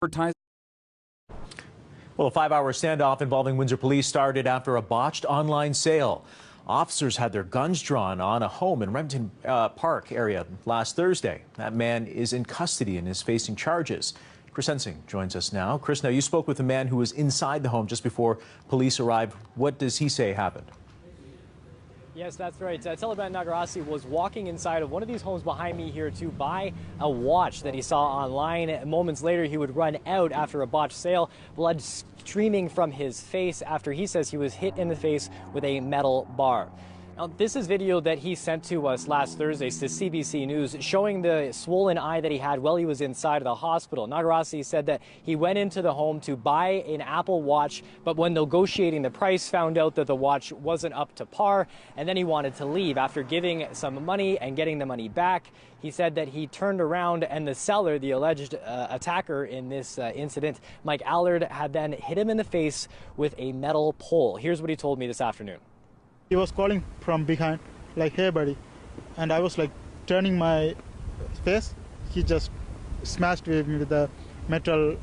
advertising. Well, a 5-hour standoff involving Windsor police started after a botched online sale. Officers had their guns drawn on a home in Remington Park area last Thursday. That man is in custody and is facing charges. Chris Ensing joins us now. Chris, now you spoke with a man who was inside the home just before police arrived. What does he say happened? Yes, that's right. Taliban Nagarasi was walking inside of one of these homes behind me here to buy a watch that he saw online. Moments later, he would run out after a botched sale, blood streaming from his face after he says he was hit in the face with a metal bar. Now, this is video that he sent to us last Thursday to CBC News showing the swollen eye that he had while he was inside of the hospital. Nagarasi said that he went into the home to buy an Apple Watch, but when negotiating the price, found out that the watch wasn't up to par, and then he wanted to leave. After giving some money and getting the money back, he said that he turned around and the seller, the alleged attacker in this incident, Mike Allard, had then hit him in the face with a metal pole. Here's what he told me this afternoon. He was calling from behind, like, "Hey, buddy." And I was like turning my face. He just smashed me with the metal,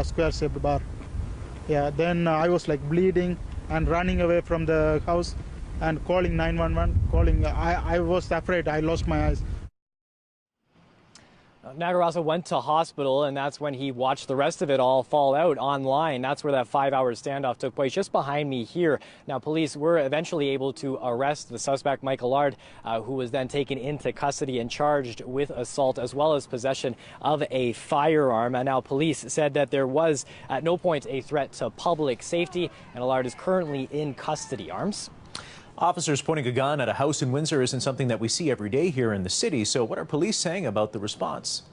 square-shaped bar. Then I was like bleeding and running away from the house and calling 911, I was afraid. I lost my eyes. Nagarasa went to hospital, and that's when he watched the rest of it all fall out online. That's where that 5-hour standoff took place, just behind me here. Now, police were eventually able to arrest the suspect, Allard, who was then taken into custody and charged with assault as well as possession of a firearm. And now police said that there was at no point a threat to public safety, and Allard is currently in custody. Arms? Officers pointing a gun at a house in Windsor isn't something that we see every day here in the city. So what are police saying about the response?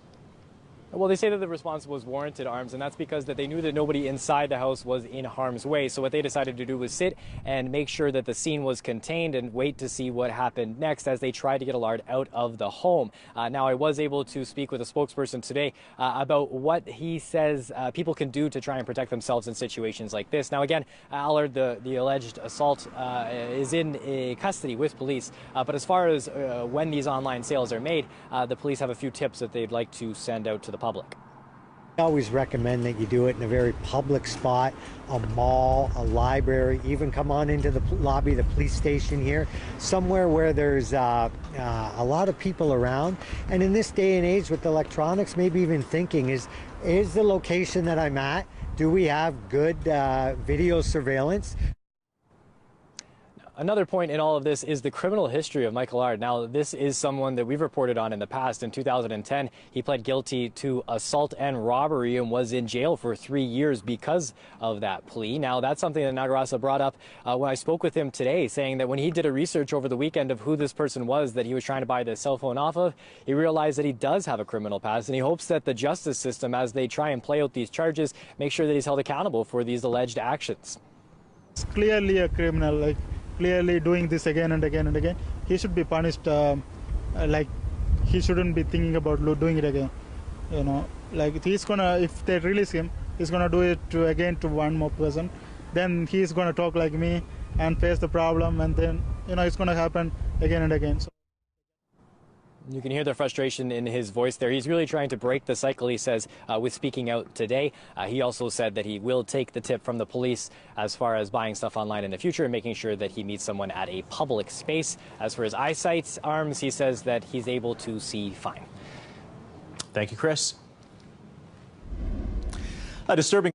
Well, they say that the response was warranted, Arms, and that's because that they knew that nobody inside the house was in harm's way. So what they decided to do was sit and make sure that the scene was contained and wait to see what happened next as they tried to get Allard out of the home. Now, I was able to speak with a spokesperson today about what he says people can do to try and protect themselves in situations like this. Now, again, Allard, the alleged assault, is in custody with police. But as far as when these online sales are made, the police have a few tips that they'd like to send out to the public. I always recommend that you do it in a very public spot, a mall, a library, even come on into the lobby of the police station here, somewhere where there's a lot of people around. And in this day and age with electronics, maybe even thinking, is the location that I'm at, do we have good video surveillance? Another point in all of this is the criminal history of Allard. Now, this is someone that we've reported on in the past. In 2010, he pled guilty to assault and robbery and was in jail for 3 years because of that plea. Now, that's something that Nagarasa brought up when I spoke with him today, saying that when he did a research over the weekend of who this person was that he was trying to buy the cell phone off of, he realized that he does have a criminal past, and he hopes that the justice system, as they try and play out these charges, make sure that he's held accountable for these alleged actions. It's clearly a criminal, like clearly doing this again and again and again. He should be punished. Like, he shouldn't be thinking about doing it again. You know, like, he's gonna, if they release him, he's gonna do it again to one more person. Then he's gonna talk like me and face the problem, and then, you know, it's gonna happen again and again. So you can hear the frustration in his voice there. He's really trying to break the cycle, he says, with speaking out today. He also said that he will take the tip from the police as far as buying stuff online in the future and making sure that he meets someone at a public space. As for his eyesight, Arms, he says that he's able to see fine. Thank you, Chris. A disturbing